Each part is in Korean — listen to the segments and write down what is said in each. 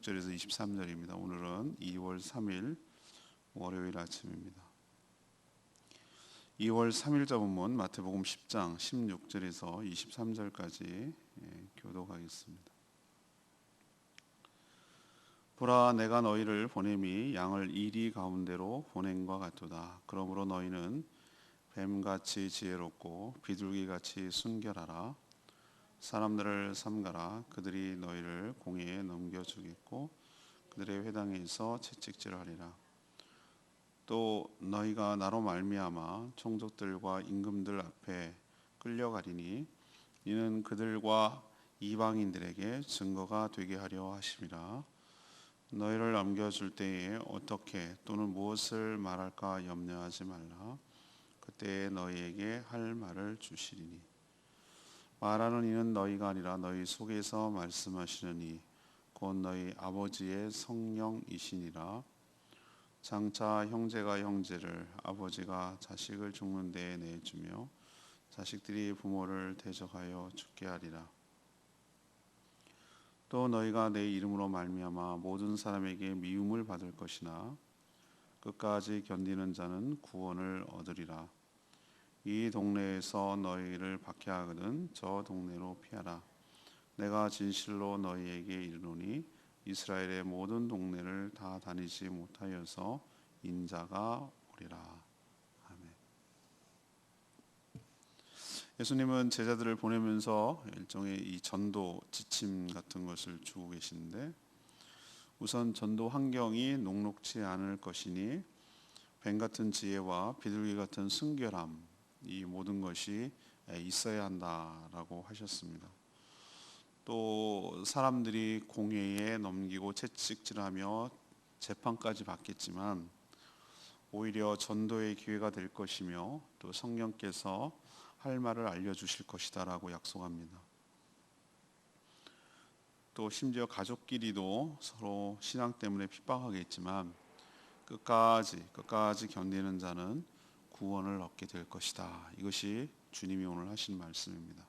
16절에서 23절입니다. 오늘은 2월 3일 월요일 아침입니다. 2월 3일 본문 마태복음 10장 16절에서 23절까지 교독하겠습니다. 보라, 내가 너희를 보냄이 양을 이리 가운데로 보냄과 같도다. 그러므로 너희는 뱀같이 지혜롭고 비둘기같이 순결하라. 사람들을 삼가라. 그들이 너희를 공회에 넘겨주겠고 그들의 회당에서 채찍질하리라. 또 너희가 나로 말미암아 총독들과 임금들 앞에 끌려가리니 이는 그들과 이방인들에게 증거가 되게 하려 하심이라. 너희를 넘겨줄 때에 어떻게 또는 무엇을 말할까 염려하지 말라. 그때에 너희에게 할 말을 주시리니 말하는 이는 너희가 아니라 너희 속에서 말씀하시느니 곧 너희 아버지의 성령이시니라. 장차 형제가 형제를, 아버지가 자식을 죽는 데에 내주며 자식들이 부모를 대적하여 죽게 하리라. 또 너희가 내 이름으로 말미암아 모든 사람에게 미움을 받을 것이나 끝까지 견디는 자는 구원을 얻으리라. 이 동네에서 너희를 박해하거든 저 동네로 피하라. 내가 진실로 너희에게 이르노니 이스라엘의 모든 동네를 다 다니지 못하여서 인자가 오리라. 아멘. 예수님은 제자들을 보내면서 일종의 이 전도 지침 같은 것을 주고 계시는데, 우선 전도 환경이 녹록지 않을 것이니 뱀 같은 지혜와 비둘기 같은 순결함, 이 모든 것이 있어야 한다라고 하셨습니다. 또 사람들이 공회에 넘기고 채찍질하며 재판까지 받겠지만 오히려 전도의 기회가 될 것이며 또 성령께서 할 말을 알려주실 것이다라고 약속합니다. 또 심지어 가족끼리도 서로 신앙 때문에 핍박하겠지만 끝까지 견디는 자는 구원을 얻게 될 것이다. 이것이 주님이 오늘 하신 말씀입니다.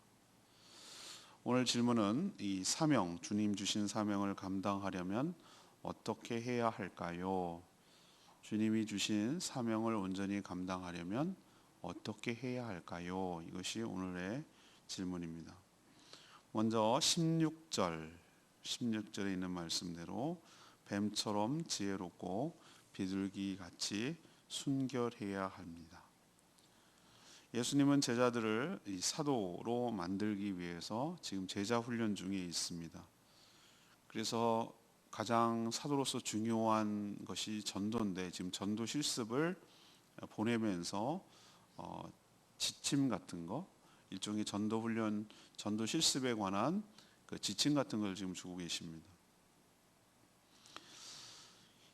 오늘 질문은 이 사명, 주님 주신 사명을 감당하려면 어떻게 해야 할까요? 주님이 주신 사명을 온전히 감당하려면 어떻게 해야 할까요? 이것이 오늘의 질문입니다. 먼저 16절에 있는 말씀대로 뱀처럼 지혜롭고 비둘기같이 순결해야 합니다. 예수님은 제자들을 이 사도로 만들기 위해서 지금 제자 훈련 중에 있습니다. 그래서 가장 사도로서 중요한 것이 전도인데 지금 전도 실습을 보내면서 지침 같은 거, 일종의 전도 훈련, 전도 실습에 관한 그 지침 같은 걸 지금 주고 계십니다.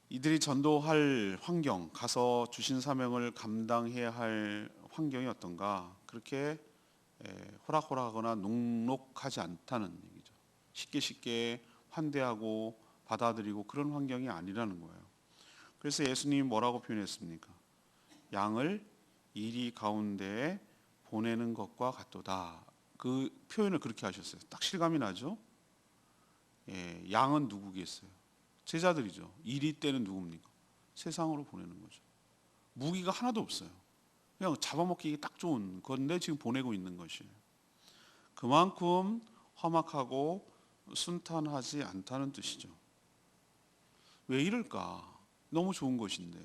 이들이 전도할 환경, 가서 주신 사명을 감당해야 할 환경이 어떤가? 그렇게 호락호락하거나 녹록하지 않다는 얘기죠. 쉽게 환대하고 받아들이고 그런 환경이 아니라는 거예요. 그래서 예수님이 뭐라고 표현했습니까? 양을 이리 가운데에 보내는 것과 같도다. 그 표현을 그렇게 하셨어요. 딱 실감이 나죠? 양은 누구겠어요? 제자들이죠. 이리 때는 누굽니까? 세상으로 보내는 거죠. 무기가 하나도 없어요. 그냥 잡아먹기 딱 좋은 건데 지금 보내고 있는 것이에요. 그만큼 험악하고 순탄하지 않다는 뜻이죠. 왜 이럴까? 너무 좋은 것인데.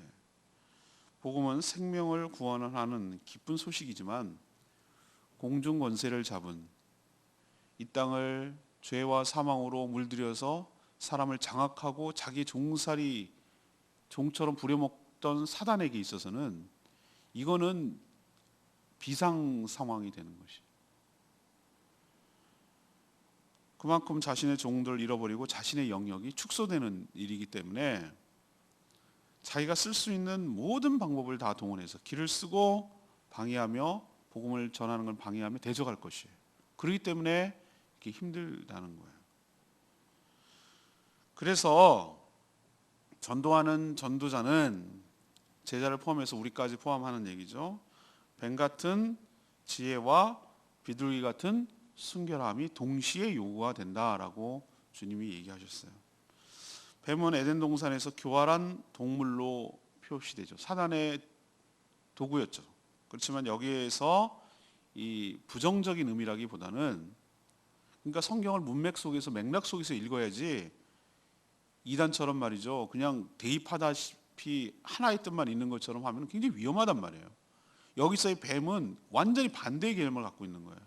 복음은 생명을 구원하는 기쁜 소식이지만 공중 권세를 잡은 이 땅을 죄와 사망으로 물들여서 사람을 장악하고 자기 종처럼 부려먹던 사단에게 있어서는 이거는 비상 상황이 되는 것이. 그만큼 자신의 종들을 잃어버리고 자신의 영역이 축소되는 일이기 때문에 자기가 쓸 수 있는 모든 방법을 다 동원해서 길을 쓰고 방해하며 복음을 전하는 걸 방해하며 대적할 것이에요. 그렇기 때문에 이렇게 힘들다는 거예요. 그래서 전도하는 전도자는 제자를 포함해서 우리까지 포함하는 얘기죠. 뱀 같은 지혜와 비둘기 같은 순결함이 동시에 요구가 된다라고 주님이 얘기하셨어요. 뱀은 에덴 동산에서 교활한 동물로 표시되죠. 사단의 도구였죠. 그렇지만 여기에서 이 부정적인 의미라기보다는, 그러니까 성경을 문맥 속에서, 맥락 속에서 읽어야지 이단처럼 말이죠, 그냥 대입하다시피 하나의 뜻만 있는 것처럼 하면 굉장히 위험하단 말이에요. 여기서의 뱀은 완전히 반대의 개념을 갖고 있는 거예요.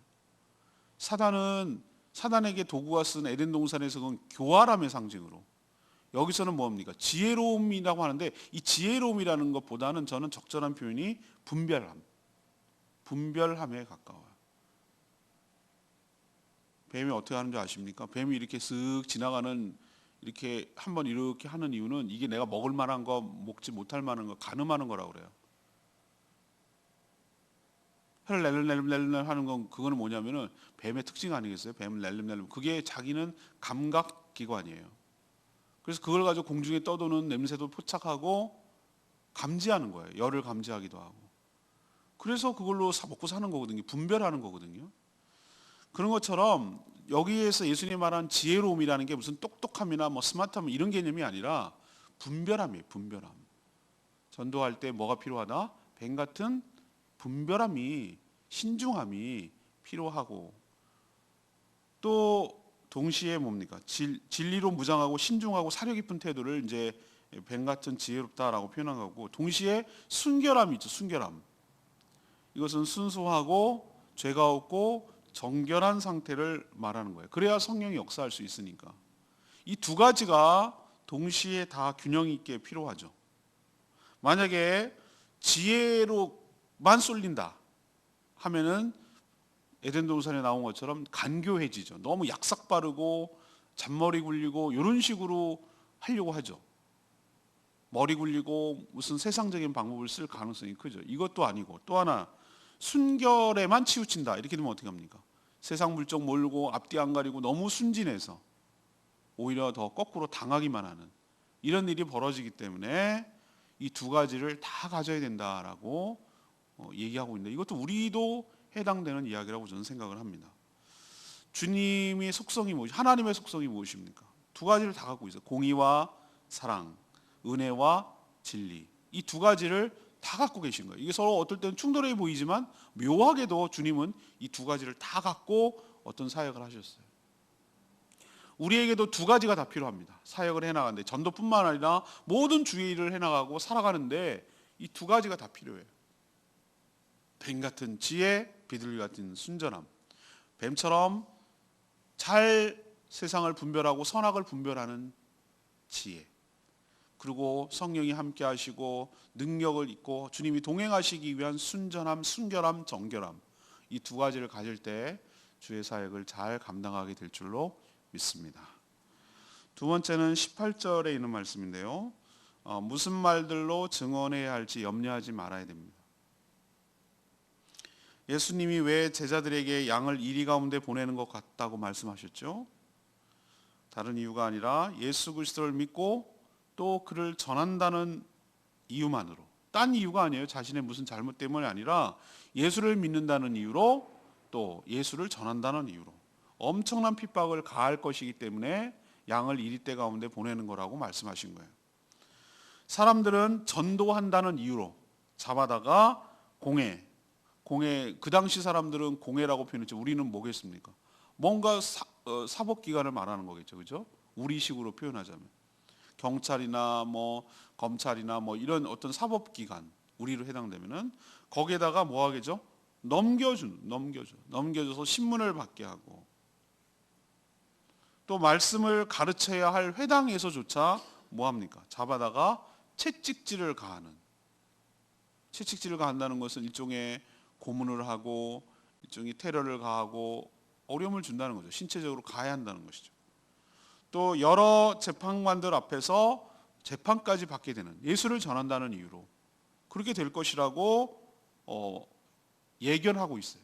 사단에게 도구가 쓴 에덴 동산에서 그건 교활함의 상징으로, 여기서는 뭡니까? 지혜로움이라고 하는데, 이 지혜로움이라는 것보다는 저는 적절한 표현이 분별함에 가까워요. 뱀이 어떻게 하는 줄 아십니까? 뱀이 이렇게 쓱 지나가는, 이렇게 한번 이렇게 하는 이유는 이게 내가 먹을 만한 거, 먹지 못할 만한 거 가늠하는 거라고 그래요. 혀를 낼름낼름 하는 건, 그거는 뭐냐면은 뱀의 특징 아니겠어요? 뱀은 낼름낼름, 그게 자기는 감각 기관이에요. 그래서 그걸 가지고 공중에 떠도는 냄새도 포착하고 감지하는 거예요. 열을 감지하기도 하고. 그래서 그걸로 먹고 사는 거거든요. 분별하는 거거든요. 그런 것처럼 여기에서 예수님이 말한 지혜로움이라는 게 무슨 똑똑함이나 뭐 스마트함 이런 개념이 아니라 분별함이에요. 분별함. 전도할 때 뭐가 필요하다? 뱀 같은 분별함이, 신중함이 필요하고, 또 동시에 뭡니까? 진리로 무장하고 신중하고 사려 깊은 태도를 이제 뱀 같은 지혜롭다라고 표현한 거고, 동시에 순결함이 있죠. 순결함. 이것은 순수하고 죄가 없고 정결한 상태를 말하는 거예요. 그래야 성령이 역사할 수 있으니까. 이 두 가지가 동시에 다 균형 있게 필요하죠. 만약에 지혜로만 쏠린다 하면은 에덴 동산에 나온 것처럼 간교해지죠. 너무 약삭 빠르고 잔머리 굴리고 이런 식으로 하려고 하죠. 머리 굴리고 무슨 세상적인 방법을 쓸 가능성이 크죠. 이것도 아니고, 또 하나 순결에만 치우친다 이렇게 되면 어떻게 합니까? 세상 물정 몰고 앞뒤 안 가리고 너무 순진해서 오히려 더 거꾸로 당하기만 하는 이런 일이 벌어지기 때문에 이 두 가지를 다 가져야 된다라고 얘기하고 있는데, 이것도 우리도 해당되는 이야기라고 저는 생각을 합니다. 주님의 속성이 무엇이, 하나님의 속성이 무엇입니까? 두 가지를 다 갖고 있어요. 공의와 사랑, 은혜와 진리, 이 두 가지를 다 갖고 계신 거예요. 이게 서로 어떨 때는 충돌해 보이지만 묘하게도 주님은 이 두 가지를 다 갖고 어떤 사역을 하셨어요. 우리에게도 두 가지가 다 필요합니다. 사역을 해나가는데, 전도뿐만 아니라 모든 주의 일을 해나가고 살아가는데 이 두 가지가 다 필요해요. 뱀 같은 지혜, 비둘기 같은 순전함. 뱀처럼 잘 세상을 분별하고 선악을 분별하는 지혜, 그리고 성령이 함께 하시고 능력을 입고 주님이 동행하시기 위한 순전함, 순결함, 정결함, 이 두 가지를 가질 때 주의 사역을 잘 감당하게 될 줄로 믿습니다. 두 번째는 18절에 있는 말씀인데요, 무슨 말들로 증언해야 할지 염려하지 말아야 됩니다. 예수님이 왜 제자들에게 양을 이리 가운데 보내는 것 같다고 말씀하셨죠? 다른 이유가 아니라 예수 그리스도를 믿고 또 그를 전한다는 이유만으로, 딴 이유가 아니에요. 자신의 무슨 잘못 때문이 아니라 예수를 믿는다는 이유로, 또 예수를 전한다는 이유로 엄청난 핍박을 가할 것이기 때문에 양을 이리 때 가운데 보내는 거라고 말씀하신 거예요. 사람들은 전도한다는 이유로 잡아다가 공회, 그 당시 사람들은 공회라고 표현했죠. 우리는 뭐겠습니까? 뭔가 사법기관을 말하는 거겠죠. 그죠? 우리식으로 표현하자면 경찰이나 뭐 검찰이나 뭐 이런 어떤 사법기관, 우리로 해당되면은 거기에다가 뭐 하겠죠? 넘겨줘서 신문을 받게 하고, 또 말씀을 가르쳐야 할 회당에서조차 뭐 합니까? 잡아다가 채찍질을 가한다는 것은 일종의 고문을 하고 일종의 테러를 가하고 어려움을 준다는 거죠. 신체적으로 가해한다는 것이죠. 또 여러 재판관들 앞에서 재판까지 받게 되는, 예수를 전한다는 이유로 그렇게 될 것이라고 예견하고 있어요.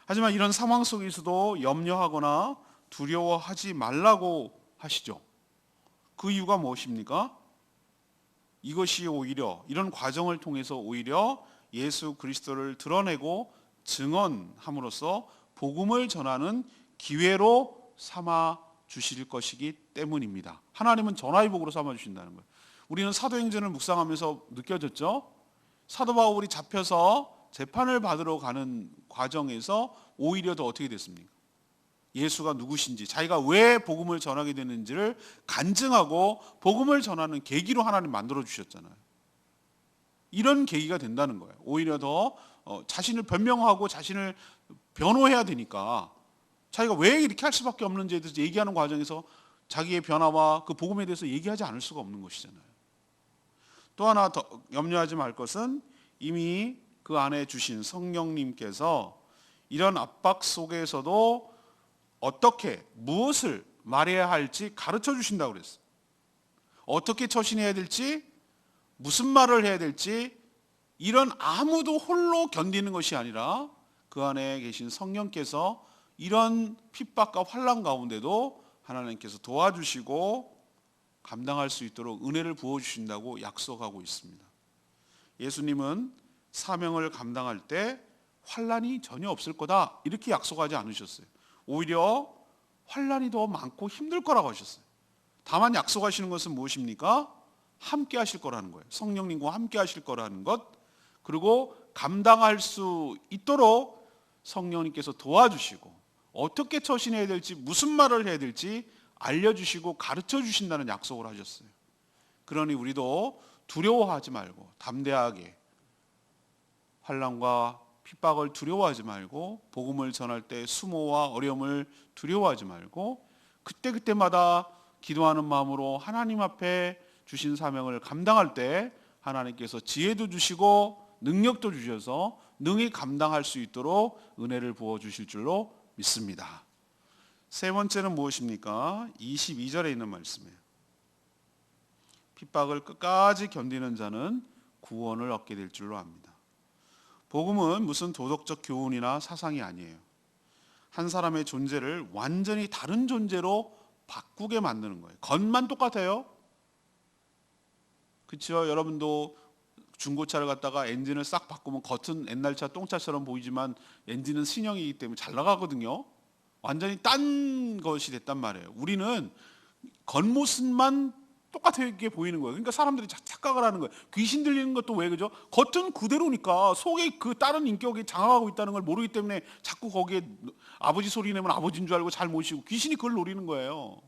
하지만 이런 상황 속에서도 염려하거나 두려워하지 말라고 하시죠. 그 이유가 무엇입니까? 이것이 오히려, 이런 과정을 통해서 오히려 예수 그리스도를 드러내고 증언함으로써 복음을 전하는 기회로 삼아 주실 것이기 때문입니다. 하나님은 전화위복으로 삼아주신다는 거예요. 우리는 사도행전을 묵상하면서 느껴졌죠? 사도 바울이 잡혀서 재판을 받으러 가는 과정에서 오히려 더 어떻게 됐습니까? 예수가 누구신지, 자기가 왜 복음을 전하게 되는지를 간증하고 복음을 전하는 계기로 하나님 만들어 주셨잖아요. 이런 계기가 된다는 거예요. 오히려 더 자신을 변명하고 자신을 변호해야 되니까 자기가 왜 이렇게 할 수밖에 없는지에 대해서 얘기하는 과정에서 자기의 변화와 그 복음에 대해서 얘기하지 않을 수가 없는 것이잖아요. 또 하나 더 염려하지 말 것은 이미 그 안에 주신 성령님께서 이런 압박 속에서도 어떻게 무엇을 말해야 할지 가르쳐 주신다고 그랬어요. 어떻게 처신해야 될지, 무슨 말을 해야 될지, 이런 아무도 홀로 견디는 것이 아니라 그 안에 계신 성령께서 이런 핍박과 환난 가운데도 하나님께서 도와주시고 감당할 수 있도록 은혜를 부어주신다고 약속하고 있습니다. 예수님은 사명을 감당할 때 환난이 전혀 없을 거다 이렇게 약속하지 않으셨어요. 오히려 환난이 더 많고 힘들 거라고 하셨어요. 다만 약속하시는 것은 무엇입니까? 함께 하실 거라는 거예요. 성령님과 함께 하실 거라는 것, 그리고 감당할 수 있도록 성령님께서 도와주시고 어떻게 처신해야 될지, 무슨 말을 해야 될지 알려주시고 가르쳐 주신다는 약속을 하셨어요. 그러니 우리도 두려워하지 말고 담대하게 환난과 핍박을 두려워하지 말고 복음을 전할 때 수모와 어려움을 두려워하지 말고 그때그때마다 기도하는 마음으로 하나님 앞에 주신 사명을 감당할 때 하나님께서 지혜도 주시고 능력도 주셔서 능히 감당할 수 있도록 은혜를 부어주실 줄로 믿습니다. 세 번째는 무엇입니까? 22절에 있는 말씀이에요. 핍박을 끝까지 견디는 자는 구원을 얻게 될 줄로 압니다. 복음은 무슨 도덕적 교훈이나 사상이 아니에요. 한 사람의 존재를 완전히 다른 존재로 바꾸게 만드는 거예요. 겉만 똑같아요. 그렇죠? 여러분도 중고차를 갖다가 엔진을 싹 바꾸면 겉은 옛날 차 똥차처럼 보이지만 엔진은 신형이기 때문에 잘 나가거든요. 완전히 딴 것이 됐단 말이에요. 우리는 겉모습만 똑같게 보이는 거예요. 그러니까 사람들이 착각을 하는 거예요. 귀신 들리는 것도 왜 그죠? 겉은 그대로니까 속에 그 다른 인격이 장악하고 있다는 걸 모르기 때문에 자꾸 거기에 아버지 소리 내면 아버지인 줄 알고 잘 모시고 귀신이 그걸 노리는 거예요.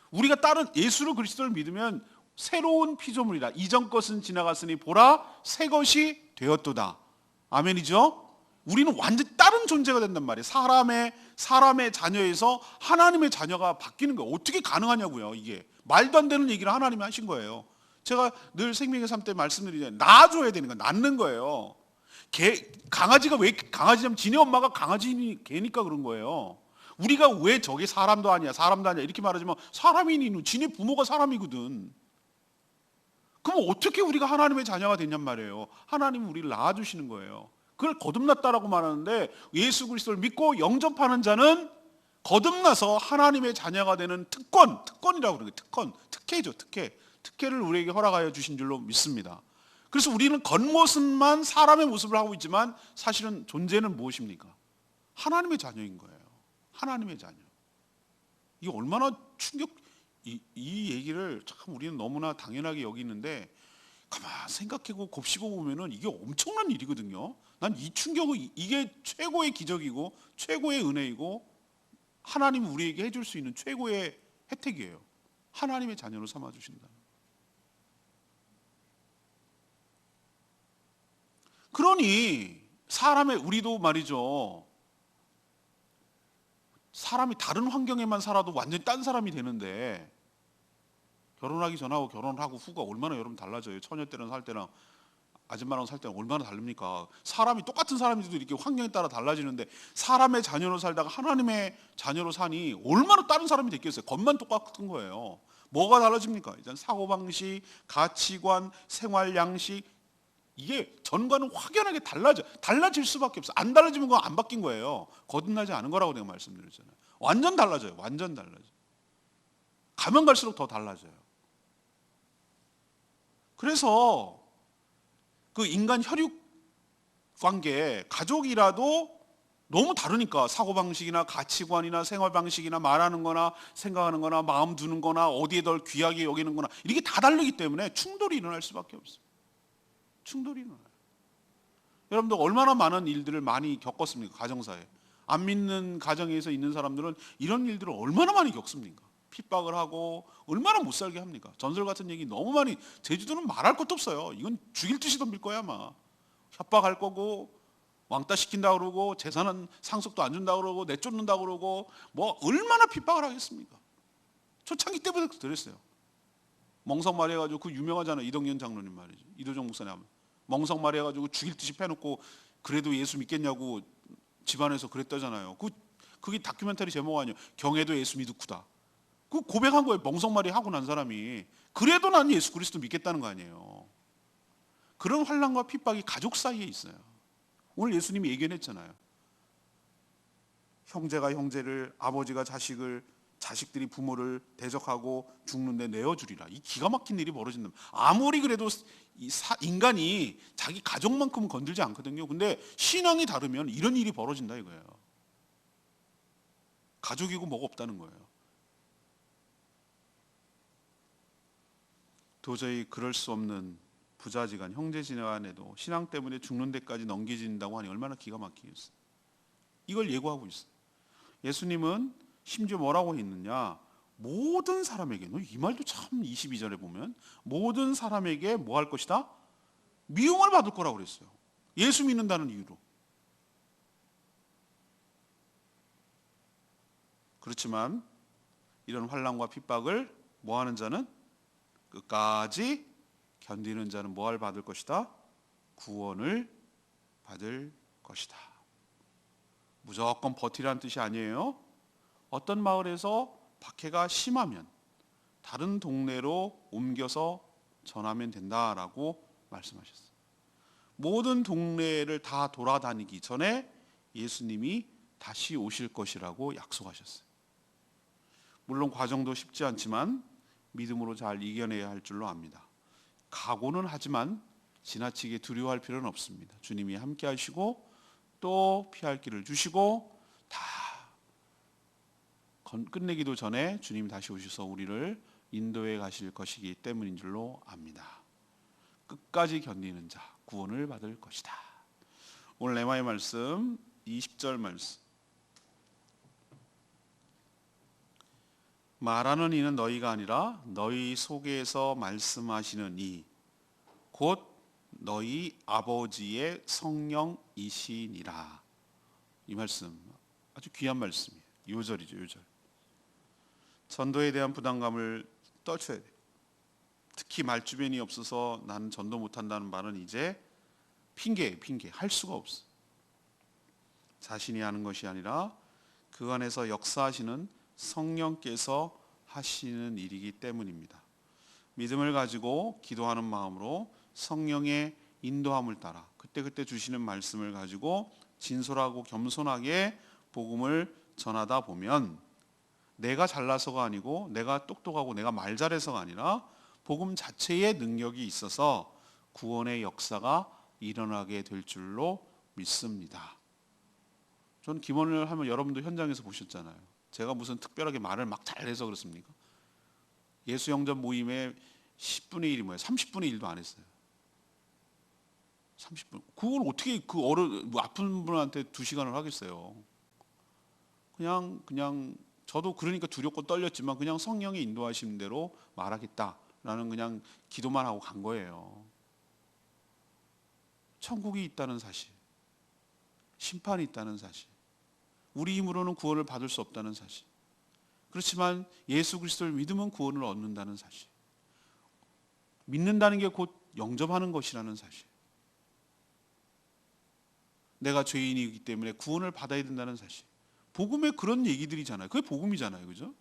우리가 다른 예수를 그리스도를 믿으면 새로운 피조물이라 이전 것은 지나갔으니 보라 새 것이 되었도다. 아멘이죠? 우리는 완전 다른 존재가 된단 말이에요. 사람의 자녀에서 하나님의 자녀가 바뀌는 거예요. 어떻게 가능하냐고요. 이게 말도 안 되는 얘기를 하나님이 하신 거예요. 제가 늘 생명의 삶 때 말씀드리잖아요. 낳아줘야 되는 거예요. 낳는 거예요. 강아지가 왜 강아지냐면 지네 엄마가 개니까 그런 거예요. 우리가 왜 저게 사람도 아니야 이렇게 말하지만 사람이니 지네 부모가 사람이거든. 그럼 어떻게 우리가 하나님의 자녀가 됐냔 말이에요. 하나님은 우리를 낳아주시는 거예요. 그걸 거듭났다라고 말하는데 예수 그리스도를 믿고 영접하는 자는 거듭나서 하나님의 자녀가 되는 특권이라고 그러는 거예요. 특혜죠. 특혜를 우리에게 허락하여 주신 줄로 믿습니다. 그래서 우리는 겉모습만 사람의 모습을 하고 있지만 사실은 존재는 무엇입니까? 하나님의 자녀인 거예요. 하나님의 자녀. 이게 얼마나 이 얘기를 참 우리는 너무나 당연하게 여기는데 가만 생각하고 곱씹어 보면은 이게 엄청난 일이거든요. 난 이 충격이 이게 최고의 기적이고 최고의 은혜이고 하나님이 우리에게 해줄 수 있는 최고의 혜택이에요. 하나님의 자녀로 삼아 주신다. 그러니 우리도 말이죠. 사람이 다른 환경에만 살아도 완전히 딴 사람이 되는데 결혼하기 전하고 결혼하고 후가 얼마나 여러분 달라져요. 처녀 때랑 살 때랑 아줌마랑 살 때는 얼마나 다릅니까? 사람이 똑같은 사람들도 이렇게 환경에 따라 달라지는데 사람의 자녀로 살다가 하나님의 자녀로 사니 얼마나 다른 사람이 됐겠어요. 겉만 똑같은 거예요. 뭐가 달라집니까? 일단 사고방식, 가치관, 생활 양식 이게 전과는 확연하게 달라질 수밖에 없어요. 안 달라지면 그건 안 바뀐 거예요. 거듭나지 않은 거라고 내가 말씀드렸잖아요. 완전 달라져요. 완전 달라져요. 가면 갈수록 더 달라져요. 그래서 그 인간 혈육 관계, 가족이라도 너무 다르니까 사고방식이나 가치관이나 생활방식이나 말하는 거나 생각하는 거나 마음 두는 거나 어디에 덜 귀하게 여기는 거나 이게 다 다르기 때문에 충돌이 일어날 수밖에 없어요. 충돌이 일어나요. 여러분들 얼마나 많은 일들을 많이 겪었습니까? 가정사에. 안 믿는 가정에서 있는 사람들은 이런 일들을 얼마나 많이 겪습니까? 핍박을 하고 얼마나 못 살게 합니까? 전설 같은 얘기 너무 많이. 제주도는 말할 것도 없어요. 이건 죽일 듯이 덤빌 거야 아마. 협박할 거고 왕따 시킨다 그러고 재산은 상속도 안 준다 그러고 내쫓는다 그러고 뭐 얼마나 핍박을 하겠습니까? 초창기 때부터 그랬어요. 멍석말이 해가지고 그 유명하잖아요. 이덕년 장로님 말이죠. 이도정 목사님 하면 멍석말이 해가지고 죽일 듯이 패놓고 그래도 예수 믿겠냐고 집안에서 그랬다잖아요. 그게 다큐멘터리 제목 아니에요. 경애도 예수 믿으쿠다. 그 고백한 거예요. 멍석말이 하고 난 사람이. 그래도 난 예수 그리스도 믿겠다는 거 아니에요. 그런 환난과 핍박이 가족 사이에 있어요. 오늘 예수님이 예견했잖아요. 형제가 형제를, 아버지가 자식을, 자식들이 부모를 대적하고 죽는데 내어주리라. 이 기가 막힌 일이 벌어진다. 아무리 그래도 인간이 자기 가족만큼은 건들지 않거든요. 근데 신앙이 다르면 이런 일이 벌어진다 이거예요. 가족이고 뭐가 없다는 거예요. 도저히 그럴 수 없는 부자지간, 형제지간에도 신앙 때문에 죽는 데까지 넘겨진다고 하니 얼마나 기가 막히겠어요. 이걸 예고하고 있어요. 예수님은 심지어 뭐라고 했느냐? 모든 사람에게, 이 말도 참 22절에 보면 모든 사람에게 뭐 할 것이다? 미움을 받을 거라고 그랬어요. 예수 믿는다는 이유로. 그렇지만 이런 환난과 핍박을 뭐 하는 자는, 끝까지 견디는 자는 뭐를 받을 것이다? 구원을 받을 것이다. 무조건 버티라는 뜻이 아니에요. 어떤 마을에서 박해가 심하면 다른 동네로 옮겨서 전하면 된다라고 말씀하셨어요. 모든 동네를 다 돌아다니기 전에 예수님이 다시 오실 것이라고 약속하셨어요. 물론 과정도 쉽지 않지만 믿음으로 잘 이겨내야 할 줄로 압니다. 각오는 하지만 지나치게 두려워할 필요는 없습니다. 주님이 함께 하시고 또 피할 길을 주시고 다 끝내기도 전에 주님이 다시 오셔서 우리를 인도해 가실 것이기 때문인 줄로 압니다. 끝까지 견디는 자 구원을 받을 것이다. 오늘 레마의 말씀 20절 말씀. 말하는 이는 너희가 아니라 너희 속에서 말씀하시는 이 곧 너희 아버지의 성령이시니라. 이 말씀 아주 귀한 말씀이에요. 요절이죠, 요절. 전도에 대한 부담감을 떨쳐야 돼요. 특히 말주변이 없어서 나는 전도 못한다는 말은 이제 핑계예요. 핑계. 할 수가 없어. 자신이 하는 것이 아니라 그 안에서 역사하시는 성령께서 하시는 일이기 때문입니다. 믿음을 가지고 기도하는 마음으로 성령의 인도함을 따라 그때 주시는 말씀을 가지고 진솔하고 겸손하게 복음을 전하다 보면 내가 잘나서가 아니고 내가 똑똑하고 내가 말 잘해서가 아니라 복음 자체의 능력이 있어서 구원의 역사가 일어나게 될 줄로 믿습니다. 저는 기원을 하면 여러분도 현장에서 보셨잖아요. 제가 무슨 특별하게 말을 막 잘해서 그렇습니까? 예수 영접 모임에 10분의 1이 뭐예요? 30분의 1도 안 했어요. 30분. 그걸 어떻게 그 아픈 분한테 2시간을 하겠어요? 그냥 저도 그러니까 두렵고 떨렸지만 그냥 성령의 인도하신 대로 말하겠다라는 그냥 기도만 하고 간 거예요. 천국이 있다는 사실, 심판이 있다는 사실, 우리 힘으로는 구원을 받을 수 없다는 사실, 그렇지만 예수 그리스도를 믿으면 구원을 얻는다는 사실, 믿는다는 게 곧 영접하는 것이라는 사실, 내가 죄인이기 때문에 구원을 받아야 된다는 사실, 복음에 그런 얘기들이잖아요. 그게 복음이잖아요, 그죠?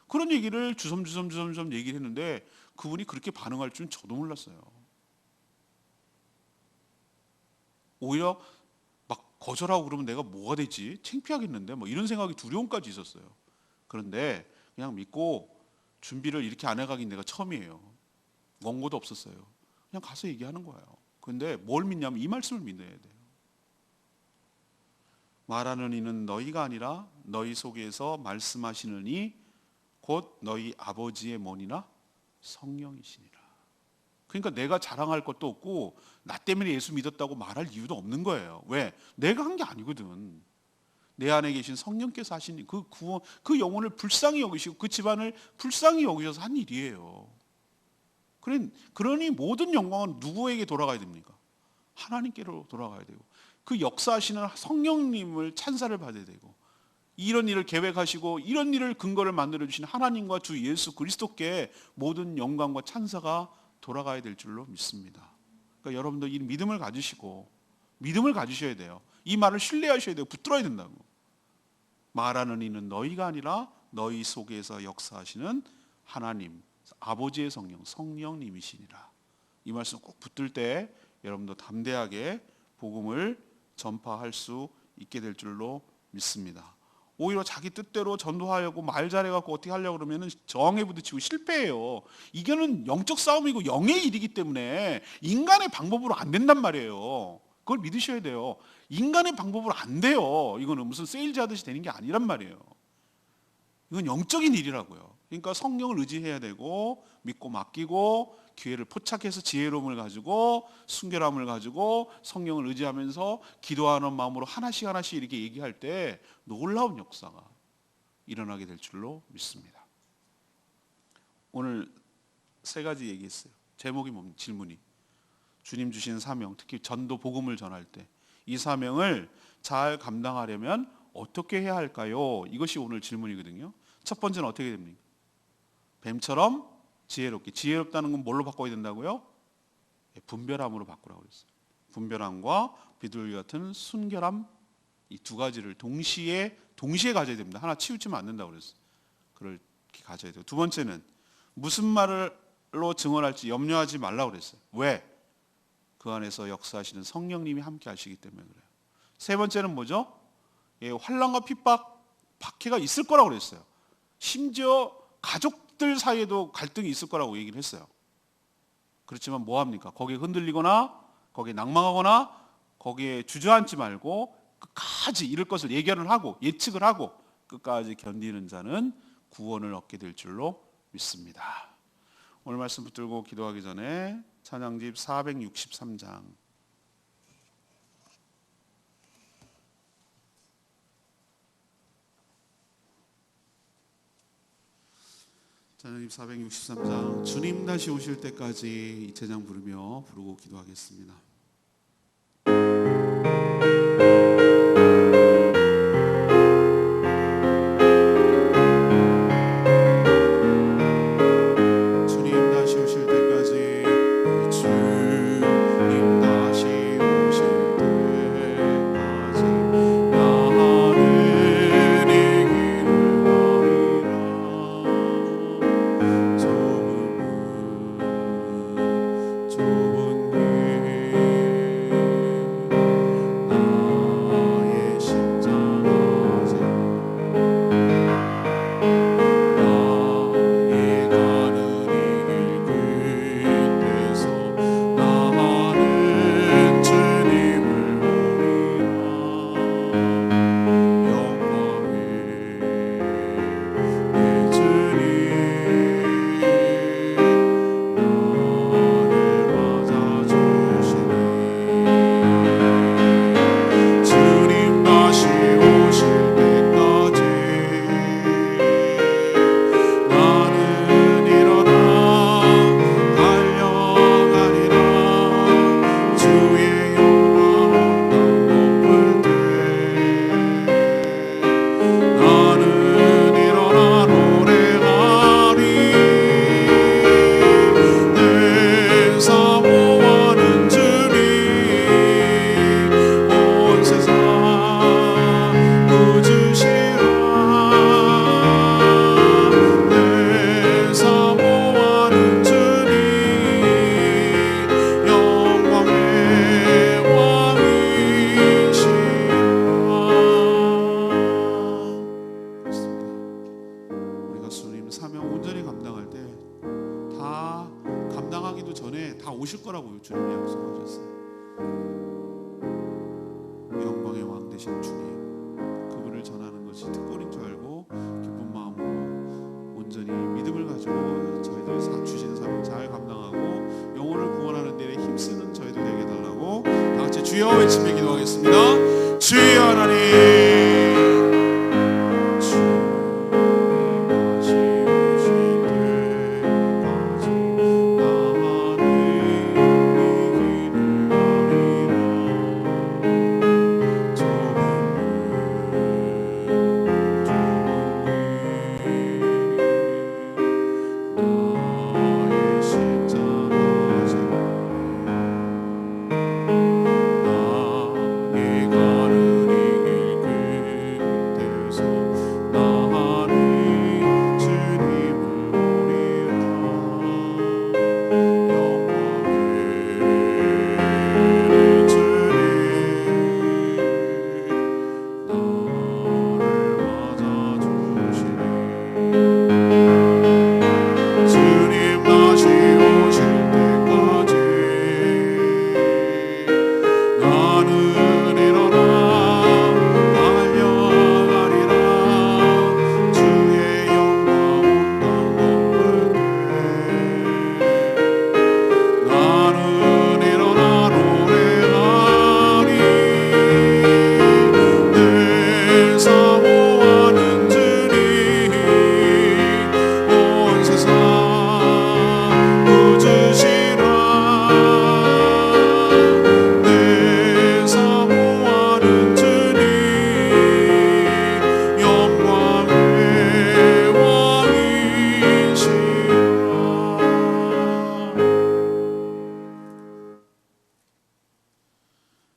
그런 얘기를 주섬주섬 얘기를 했는데 그분이 그렇게 반응할 줄은 저도 몰랐어요. 오히려 막 거절하고 그러면 내가 뭐가 되지? 창피하겠는데? 뭐 이런 생각이 두려움까지 있었어요. 그런데 그냥 믿고 준비를 이렇게 안 해가긴 내가 처음이에요. 원고도 없었어요. 그냥 가서 얘기하는 거예요. 근데 뭘 믿냐면 이 말씀을 믿어야 돼요. 말하는 이는 너희가 아니라 너희 속에서 말씀하시는 이 곧 너희 아버지의 뭐니나 성령이시니라. 그러니까 내가 자랑할 것도 없고 나 때문에 예수 믿었다고 말할 이유도 없는 거예요. 왜? 내가 한 게 아니거든. 내 안에 계신 성령께서 하신 그 구원, 그 영혼을 불쌍히 여기시고 그 집안을 불쌍히 여기셔서 한 일이에요. 그러니 모든 영광은 누구에게 돌아가야 됩니까? 하나님께로 돌아가야 되고, 그 역사하시는 성령님을 찬사를 받아야 되고, 이런 일을 계획하시고 이런 일을 근거를 만들어 주신 하나님과 주 예수 그리스도께 모든 영광과 찬사가 돌아가야 될 줄로 믿습니다. 그러니까 여러분들 이 믿음을 가지시고 믿음을 가지셔야 돼요. 이 말을 신뢰하셔야 돼요. 붙들어야 된다고. 말하는 이는 너희가 아니라 너희 속에서 역사하시는 하나님, 아버지의 성령, 성령님이시니라. 이 말씀 꼭 붙들 때 여러분도 담대하게 복음을 전파할 수 있게 될 줄로 믿습니다. 오히려 자기 뜻대로 전도하려고 말 잘해갖고 어떻게 하려고 그러면 저항에 부딪히고 실패해요. 이거는 영적 싸움이고 영의 일이기 때문에 인간의 방법으로 안 된단 말이에요. 그걸 믿으셔야 돼요. 인간의 방법으로 안 돼요. 이거는 무슨 세일즈 하듯이 되는 게 아니란 말이에요. 이건 영적인 일이라고요. 그러니까 성령을 의지해야 되고 믿고 맡기고 기회를 포착해서 지혜로움을 가지고 순결함을 가지고 성령을 의지하면서 기도하는 마음으로 하나씩 하나씩 이렇게 얘기할 때 놀라운 역사가 일어나게 될 줄로 믿습니다. 오늘 세 가지 얘기했어요. 제목이 뭡니까? 질문이. 주님 주신 사명, 특히 전도 복음을 전할 때 이 사명을 잘 감당하려면 어떻게 해야 할까요? 이것이 오늘 질문이거든요. 첫 번째는 어떻게 됩니까? 뱀처럼 지혜롭게. 지혜롭다는 건 뭘로 바꿔야 된다고요? 분별함으로 바꾸라고 그랬어요. 분별함과 비둘기 같은 순결함, 이 두 가지를 동시에 가져야 됩니다. 하나 치우치면 안 된다고 그랬어요. 그렇게 가져야 돼요. 두 번째는 무슨 말로 증언할지 염려하지 말라고 그랬어요. 왜? 그 안에서 역사하시는 성령님이 함께 하시기 때문에 그래요. 세 번째는 뭐죠? 환난과 핍박, 박해가 있을 거라고 그랬어요. 심지어 가족들 사이에도 갈등이 있을 거라고 얘기를 했어요. 그렇지만 뭐합니까? 거기에 흔들리거나 거기에 낭망하거나 거기에 주저앉지 말고 끝까지 이럴 것을 예견을 하고 예측을 하고 끝까지 견디는 자는 구원을 얻게 될 줄로 믿습니다. 오늘 말씀 붙들고 기도하기 전에 찬양집 463장 찬양집 463장 주님 다시 오실 때까지 이 찬양 부르고 기도하겠습니다. 오실 거라고요. 주님이 약속하셨어요. 영광의 왕 되신 주님, 믿음을 가지고 저희들 주신 사명 잘 감당하고 영혼을 구원하는 데 힘쓰는 저희들 되게 해달라고 다 같이 주여 외치며 기도하겠습니다. 주여 하나님,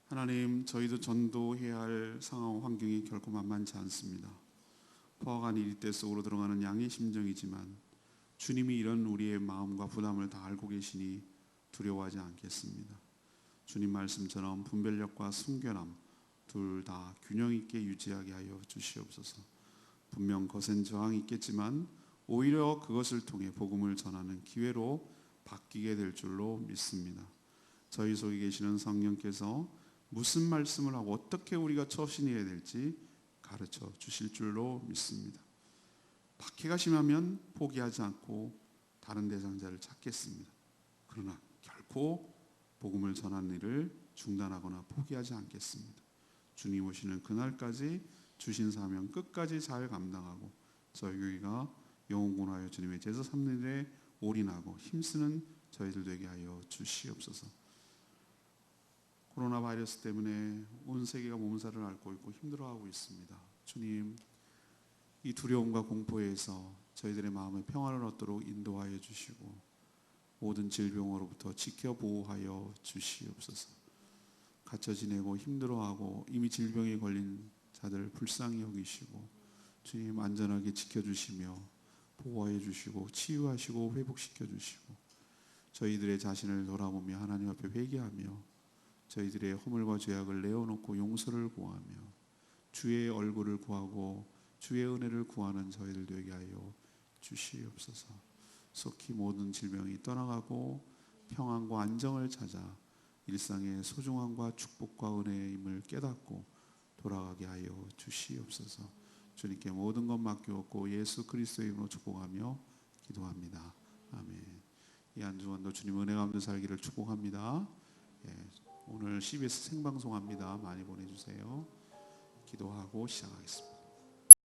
하나님, 저희도 전도해야 할 상황 환경이 결코 만만치 않습니다. 포악한 이리 때 속으로 들어가는 양의 심정이지만 주님이 이런 우리의 마음과 부담을 다 알고 계시니 두려워하지 않겠습니다. 주님 말씀처럼 분별력과 순결함 둘 다 균형 있게 유지하게 하여 주시옵소서. 분명 거센 저항이 있겠지만 오히려 그것을 통해 복음을 전하는 기회로 바뀌게 될 줄로 믿습니다. 저희 속에 계시는 성령께서 무슨 말씀을 하고 어떻게 우리가 처신해야 될지 가르쳐 주실 줄로 믿습니다. 박해가 심하면 포기하지 않고 다른 대상자를 찾겠습니다. 그러나 결코 복음을 전하는 일을 중단하거나 포기하지 않겠습니다. 주님 오시는 그날까지 주신 사명 끝까지 잘 감당하고 저희 교회가 영혼군하여 주님의 제사 삼는 일에 올인하고 힘쓰는 저희들 되게 하여 주시옵소서. 코로나 바이러스 때문에 온 세계가 몸살을 앓고 있고 힘들어하고 있습니다. 주님, 이 두려움과 공포에서 저희들의 마음의 평안을 얻도록 인도하여 주시고 모든 질병으로부터 지켜 보호하여 주시옵소서. 갇혀 지내고 힘들어하고 이미 질병에 걸린 자들 불쌍히 여기시고 주님 안전하게 지켜주시며 보호해 주시고 치유하시고 회복시켜 주시고 저희들의 자신을 돌아보며 하나님 앞에 회개하며 저희들의 허물과 죄악을 내어놓고 용서를 구하며 주의 얼굴을 구하고 주의 은혜를 구하는 저희들 되게 하여 주시옵소서. 속히 모든 질병이 떠나가고 평안과 안정을 찾아 일상의 소중함과 축복과 은혜의 힘을 깨닫고 돌아가게 하여 주시옵소서. 주님께 모든 것 맡겨놓고 예수 그리스도의 이름으로 축복하며 기도합니다. 아멘. 이 한 주간도 주님 은혜 가운데 살기를 축복합니다. 오늘 CBS 생방송합니다. 많이 보내주세요. 기도하고 시작하겠습니다.